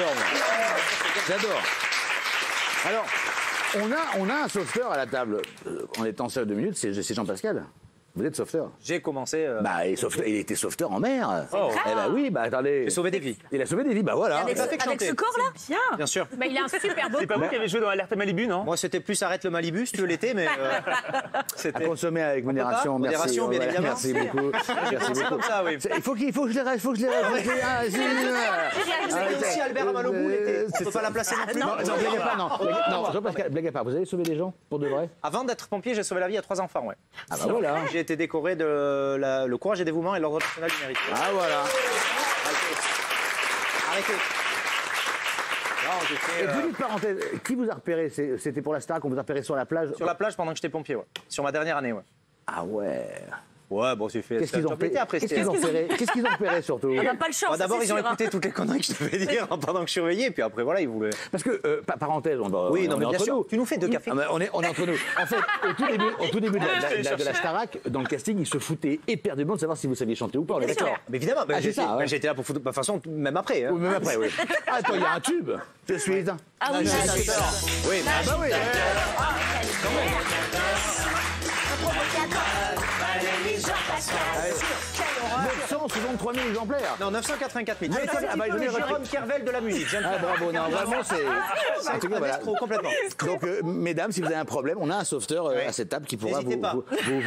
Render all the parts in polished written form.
J'adore. Alors, on a un sauveteur à la table. En étant seul 2 minutes, c'est Jean-Pascal. Vous êtes sauveteur. J'ai commencé. Bah, il était sauveteur en mer. Oh. Eh bah oui, bah attendez. J'ai sauvé des vies. Il a sauvé des vies, bah voilà. Avec ce corps-là. Bien sûr. Bah, il a un super beau C'est pas vous qui avez joué dans Alerte Malibu, non? Moi, c'était plus Arrête le Malibu, si tu veux l'été, mais. À C'était. consommer avec modération, merci. Modération, bien évidemment. Merci beaucoup. Merci beaucoup. Comme ça, oui. Il faut que je les reste, C'est aussi Albert Amalobou l'été. On peut pas la placer non plus. Non, blaguez pas, non. Non, Jean-Pascal, blaguez pas. Vous avez sauvé des gens, pour de vrai? Avant d'être pompier, j'ai sauvé la vie à 3 enfants, ouais. Ah bah voilà. J'ai été décoré de le courage et dévouement et l'ordre national du mérite. Ah voilà. Arrêtez. Non, j'ai fait, Et petite parenthèse, qui vous a repéré? C'était pour la Starac, on vous a repéré sur la plage? sur la plage pendant que j'étais pompier, ouais. Sur ma dernière année, ouais. Ah ouais. Ouais, bon, j'ai fait. Qu'est-ce qu'ils ont repéré? après, Qu'est-ce qu'ils ont repéré surtout? On n'a pas le choix. D'abord, ils ont écouté toutes les conneries que je devais dire pendant que je surveillais, puis après, voilà, ils voulaient. Parce que, parenthèse, on va. Oui, non, on mais est bien entre sûr. nous. Tu nous fais 2 cafés. Ah, mais on est entre nous. En fait, au tout début de la Starac, dans le casting, ils se foutaient éperdument de savoir si vous saviez chanter ou pas. On est d'accord. Mais évidemment, Ah, c'est ça, ouais. j'ai été là pour foutre. De toute façon, même après. Hein. Ou même après, oui. Attends, il y a un tube. Je suis un. Ah oui, Oui, Ah bah oui. 963 000 exemplaires. non, 984 000. Ah bah, Jérôme Kervel de la musique. Ah bravo, non, vraiment, c'est. En tout cas, voilà. Complètement. Donc, mesdames, si vous avez un problème, on a un sauveteur à cette table qui pourra N'hésitez pas. vous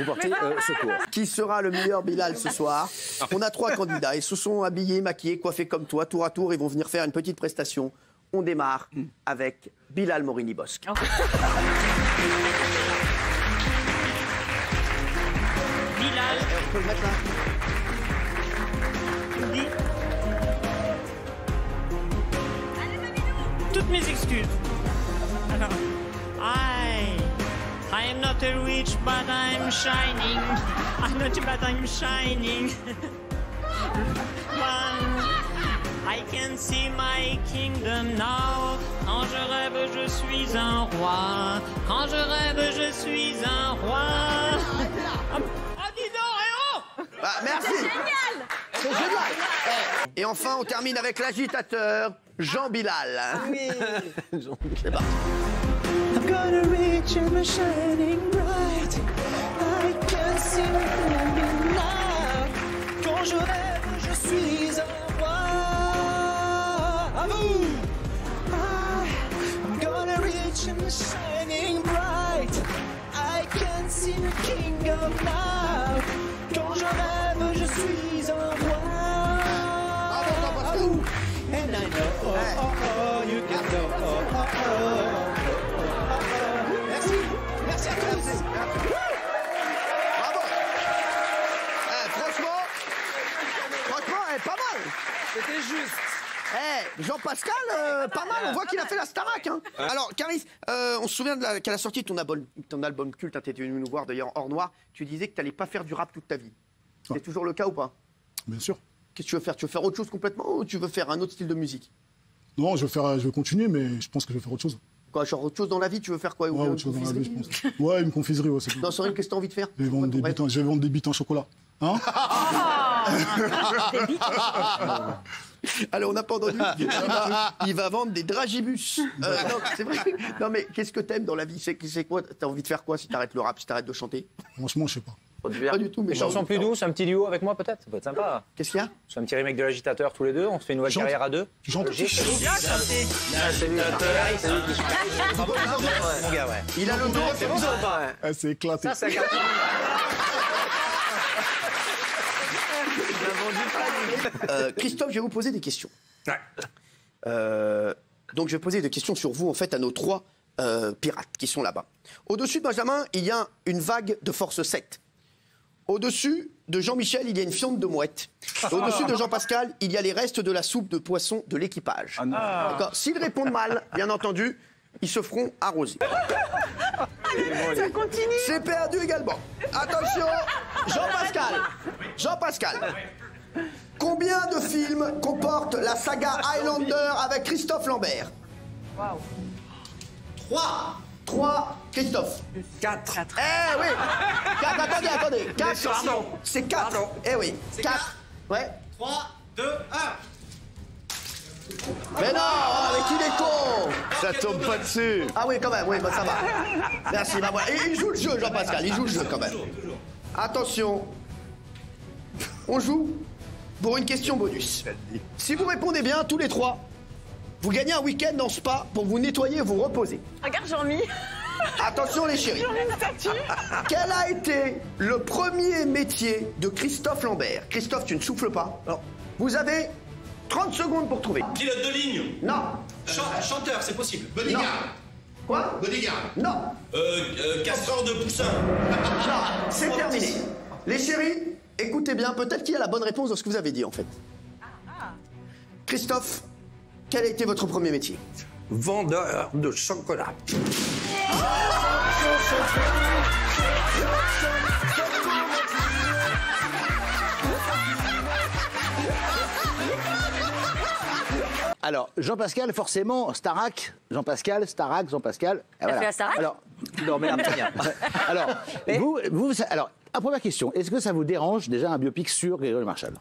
porter secours. Qui sera le meilleur Bilal ce soir? On a 3 candidats. Ils se sont habillés, maquillés, coiffés comme toi, tour à tour. Ils vont venir faire une petite prestation. On démarre avec Bilal Morini-Bosque. Bilal, On peut le mettre là. dis. Toutes mes excuses. Alors, I am not a witch, but I'm shining. I'm not, but I'm shining. I can see my kingdom now. Quand je rêve, je suis un roi. Quand je rêve, je suis un roi. Oh, dis donc, Réo! Ah, merci. C'est génial. Et enfin, on termine avec l'agitateur Jean Bilal. Oui. C'est parti. I'm gonna reach and we're shining bright. I can see me now. Quand je rêve, je suis un roi. À vous. I'm gonna reach and we're shining bright. I can see the kingdom now. Quand je rêve, je suis un roi. À vous. And I know, you can know, Merci à tous. Bravo. Franchement, pas mal. C'était juste. Jean-Pascal, pas mal. On voit qu'il a fait la Starac. Hein. Alors, Caris, on se souvient qu'à la sortie de ton album culte, hein, tu étais venu nous voir d'ailleurs hors noir, tu disais que tu n'allais pas faire du rap toute ta vie. C'est toujours le cas ou pas? Bien sûr. Qu'est-ce que tu veux faire? Tu veux faire autre chose complètement ou tu veux faire un autre style de musique? Non, je vais continuer, mais je pense que je vais faire autre chose. Quoi, genre autre chose dans la vie? Tu veux faire quoi? Ouais, autre chose dans la vie, je pense. Ouais, une confiserie, ouais, c'est tout. Dans Sorel, qu'est-ce que tu as envie de faire? Je vais vendre des bites en chocolat. Hein? Alors, on n'a pas entendu. Il va vendre des dragibus. Non, c'est vrai. Non, mais qu'est-ce que t'aimes dans la vie? C'est quoi? T'as envie de faire quoi si t'arrêtes le rap, si t'arrêtes de chanter? Franchement, je sais pas. Pas du tout, mais Une chanson plus douce, un petit duo avec moi peut-être? Ça peut être sympa. Qu'est-ce qu'il y a? C'est un petit remake de l'agitateur tous les deux, on se fait une nouvelle Chante. carrière à 2. Tu chantes? J'ai bien chanté. C'est lui qui chante. Mon gars, ouais. Il a le dos, c'est bon ça? Ah, c'est éclaté. Ça, c'est un carton. Christophe, je vais vous poser des questions. Donc, je vais poser des questions sur vous, en fait, à nos 3 pirates qui sont là-bas. Au-dessus de Benjamin, il y a une vague de force 7. Au-dessus de Jean-Michel, il y a une fiente de mouette. Au-dessus de Jean-Pascal, il y a les restes de la soupe de poisson de l'équipage. D'accord. S'ils répondent mal, bien entendu, ils se feront arroser. Ça continue. C'est perdu également. Attention, Jean-Pascal. Combien de films comporte la saga Highlander avec Christophe Lambert? 3, Christophe. 4. Eh oui. 4, attendez. 4, c'est 4. Eh oui, 4. Ouais. 3, 2, 1. Mais non, avec qui il est con. Ça tombe pas dessus. Ah oui, quand même, oui, bah ça va. Merci, bah voilà. Et il joue le jeu, Jean-Pascal, il joue le jeu quand même. Attention, on joue pour une question bonus. Si vous répondez bien, tous les trois, vous gagnez un week-end en spa pour vous nettoyer et vous reposer. Regarde Jean-Mi. Attention les chéris. Quel a été le premier métier de Christophe Lambert? Christophe, tu ne souffles pas. Non. Vous avez 30 secondes pour trouver. Pilote de ligne. Non. Chanteur, c'est possible. Non. Bodyguard. Quoi? Bodyguard. Non. Castreur de poussins. Non, c'est terminé. Les chéris, écoutez bien, peut-être qu'il y a la bonne réponse dans ce que vous avez dit en fait. Christophe, quel a été votre premier métier? Vendeur de chocolat. Alors, Jean-Pascal, forcément, Starac, Jean-Pascal, Starac, Jean-Pascal. T'as fait la Starac? Alors, non, mais alors, alors, la première question, est-ce que ça vous dérange déjà un biopic sur Grégory Marchal?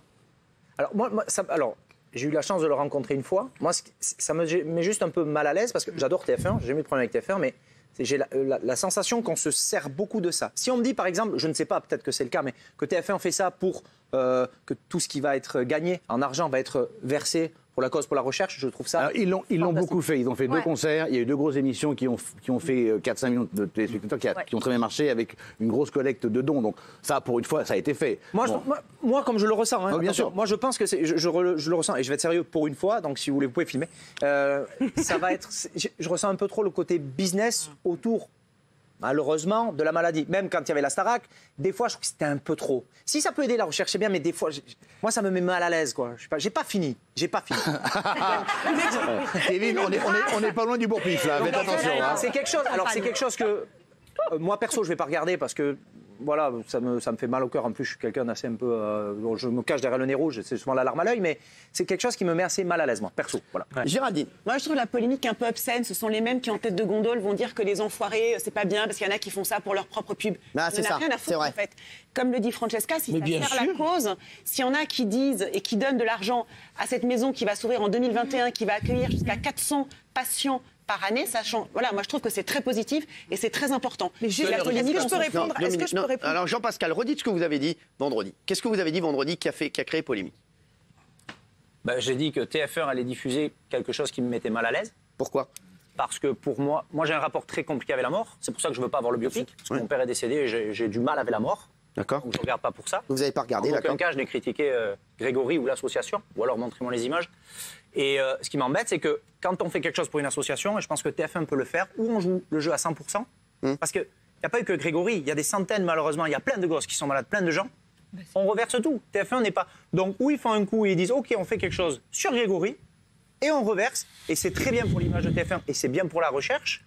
Alors, j'ai eu la chance de le rencontrer une fois. Moi, ça me met juste un peu mal à l'aise parce que j'adore TF1, j'ai jamais eu de problème avec TF1, mais j'ai la sensation qu'on se sert beaucoup de ça. Si on me dit, par exemple, je ne sais pas, peut-être que c'est le cas, mais que TF1 fait ça pour que tout ce qui va être gagné en argent va être versé pour la cause, pour la recherche, je trouve ça. Alors, ils l'ont beaucoup fait. Ils ont fait 2 concerts. Il y a eu 2 grosses émissions qui ont fait 4-5 millions de téléspectateurs qui ont très bien marché avec une grosse collecte de dons. Donc ça, pour une fois, ça a été fait. Moi comme je le ressens, hein, bien sûr. Moi, je pense que je le ressens et je vais être sérieux pour une fois. Donc, si vous voulez, vous pouvez filmer. Ça va être. Je ressens un peu trop le côté business autour. Malheureusement, de la maladie. Même quand il y avait la Starac, des fois, je trouve que c'était un peu trop. Si ça peut aider la recherche, c'est bien, mais des fois, moi, ça me met mal à l'aise, quoi. J'ai pas fini. Kevin, on est pas loin du bourre-pif, là. Faites attention. Hein. C'est quelque chose. Alors, c'est quelque chose que moi, perso, je vais pas regarder parce que. Voilà, ça me fait mal au cœur. En plus, je suis quelqu'un d'assez un peu. Je me cache derrière le nez rouge, c'est souvent la larme à l'œil, mais c'est quelque chose qui me met assez mal à l'aise, moi, perso. Voilà. Ouais. Géraldine. Moi, je trouve la polémique un peu obscène. Ce sont les mêmes qui, en tête de gondole, vont dire que les enfoirés, c'est pas bien parce qu'il y en a qui font ça pour leur propre pub. Ah, c'est ça, rien à c'est foutre, vrai. en fait. Comme le dit Francesca, si ça sert la cause, s'il y en a qui disent et qui donnent de l'argent à cette maison qui va s'ouvrir en 2021, qui va accueillir jusqu'à 400 patients par année, sachant, voilà, moi je trouve que c'est très positif et c'est très important. Mais juste la polémique. Est-ce que je peux répondre? Alors Jean-Pascal, redites ce que vous avez dit vendredi. Qu'est-ce que vous avez dit vendredi qui a créé polémique? J'ai dit que TF1 allait diffuser quelque chose qui me mettait mal à l'aise. Pourquoi? Parce que pour moi j'ai un rapport très compliqué avec la mort. C'est pour ça que je veux pas avoir le biopic. Parce que mon père est décédé et j'ai du mal avec la mort. D'accord. Donc je regarde pas pour ça. Vous n'avez pas regardé, d'accord. d'accord. En aucun cas, je n'ai critiqué Grégory ou l'association, ou alors montrez-moi les images. Et ce qui m'embête, c'est que quand on fait quelque chose pour une association, et je pense que TF1 peut le faire, où on joue le jeu à 100%, parce qu'il n'y a pas eu que Grégory, il y a des centaines, malheureusement, il y a plein de gosses qui sont malades, plein de gens. On reverse tout. TF1 n'est pas. Donc, où ils font un coup et ils disent OK, on fait quelque chose sur Grégory, et on reverse, et c'est très bien pour l'image de TF1, et c'est bien pour la recherche.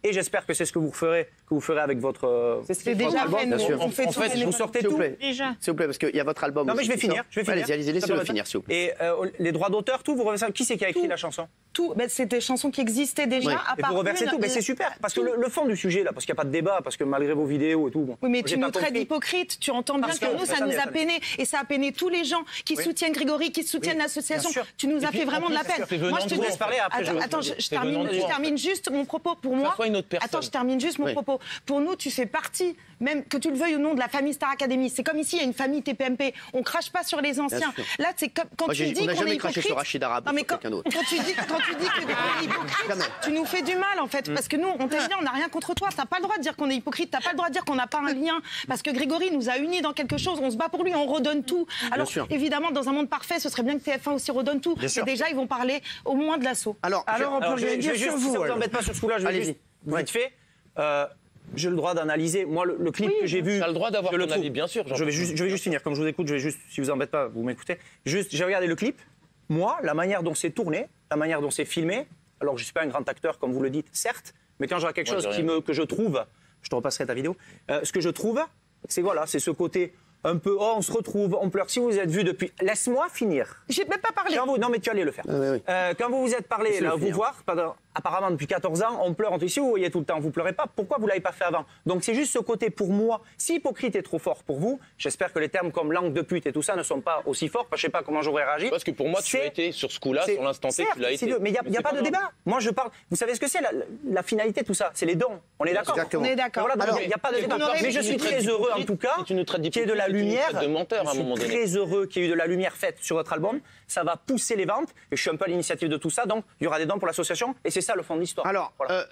Et j'espère que c'est ce que vous ferez avec votre. C'est déjà fait, nous. On fait vous sortez tout. Déjà. S'il vous plaît, parce qu'il y a votre album. Non, mais je vais finir. Allez-y, laissez-le finir, s'il vous plaît. Et les droits d'auteur, tout, vous reversez. Qui c'est qui a écrit la chanson? Tout. C'est des chansons qui existaient déjà. Oui. À Et part vous reversez tout. Mais c'est super. Parce que le fond du sujet, là, parce qu'il n'y a pas de débat, parce que malgré vos vidéos et tout. Oui, mais tu nous traites d'hypocrite. Tu entends bien que nous, ça nous a peiné. Et ça a peiné tous les gens qui soutiennent Grégory, qui soutiennent l'association. Tu nous as fait vraiment de la peine. Moi, je te laisse parler après. Attends, je termine juste mon propos pour moi. Attends, je termine juste mon propos. Pour nous, tu fais partie, même que tu le veuilles ou non, de la famille Star Academy. C'est comme ici, il y a une famille TPMP. On crache pas sur les anciens. Là, c'est comme quand tu dis qu'on est hypocrite. Sur Rachid Arabe, non, mais quand tu dis que est hypocrite, tu nous fais du mal en fait, parce que nous, on t'a dit, on n'a rien contre toi. T'as pas le droit de dire qu'on est hypocrite. T'as pas le droit de dire qu'on n'a pas un lien, parce que Grégory nous a unis dans quelque chose. On se bat pour lui, on redonne tout. Alors évidemment, dans un monde parfait, ce serait bien que TF1 aussi redonne tout. Mais déjà, ils vont parler au moins de l'assaut. Alors, on peut rien dire sur vous. Si ça vous embête pas sur ce coup-là, je vais juste vite fait. J'ai le droit d'analyser. Moi, le clip que j'ai vu. Tu as le droit d'avoir ton avis, bien sûr. Je vais juste finir. Comme je vous écoute, si vous embête pas, vous m'écoutez. J'ai regardé le clip. Moi, la manière dont c'est tourné, la manière dont c'est filmé, alors que je ne suis pas un grand acteur, comme vous le dites, certes, mais quand je vois quelque chose que je trouve, je te repasserai ta vidéo, ce que je trouve, c'est ce côté un peu, on se retrouve, on pleure. Si vous êtes vu depuis... Laisse-moi finir. J'ai même pas parlé. Non, mais tu allais le faire. Quand vous vous êtes parlé, là, vous voir, apparemment depuis 14 ans, on pleure, on dit ici, vous voyez tout le temps, vous pleurez pas, pourquoi vous l'avez pas fait avant? Donc c'est juste ce côté pour moi, si hypocrite est trop fort pour vous, j'espère que les termes comme langue de pute et tout ça ne sont pas aussi forts, je sais pas comment j'aurais réagi. Parce que pour moi, tu as été sur ce coup-là, sur l'instant T, tu l'as été. Mais il n'y a pas de débat. Moi je parle, vous savez ce que c'est la finalité de tout ça? C'est les dons, on est d'accord? On est d'accord. Voilà, il n'y a pas de débat. Mais je suis très heureux en tout cas qu'il y ait de la lumière. de menteur à un moment donné. Je suis très heureux qu'il y ait eu de la lumière faite sur votre album. Ça va pousser les ventes. Et je suis un peu à l'initiative de tout ça. Donc, il y aura des dons pour l'association. Et c'est ça le fond de l'histoire. Alors, voilà.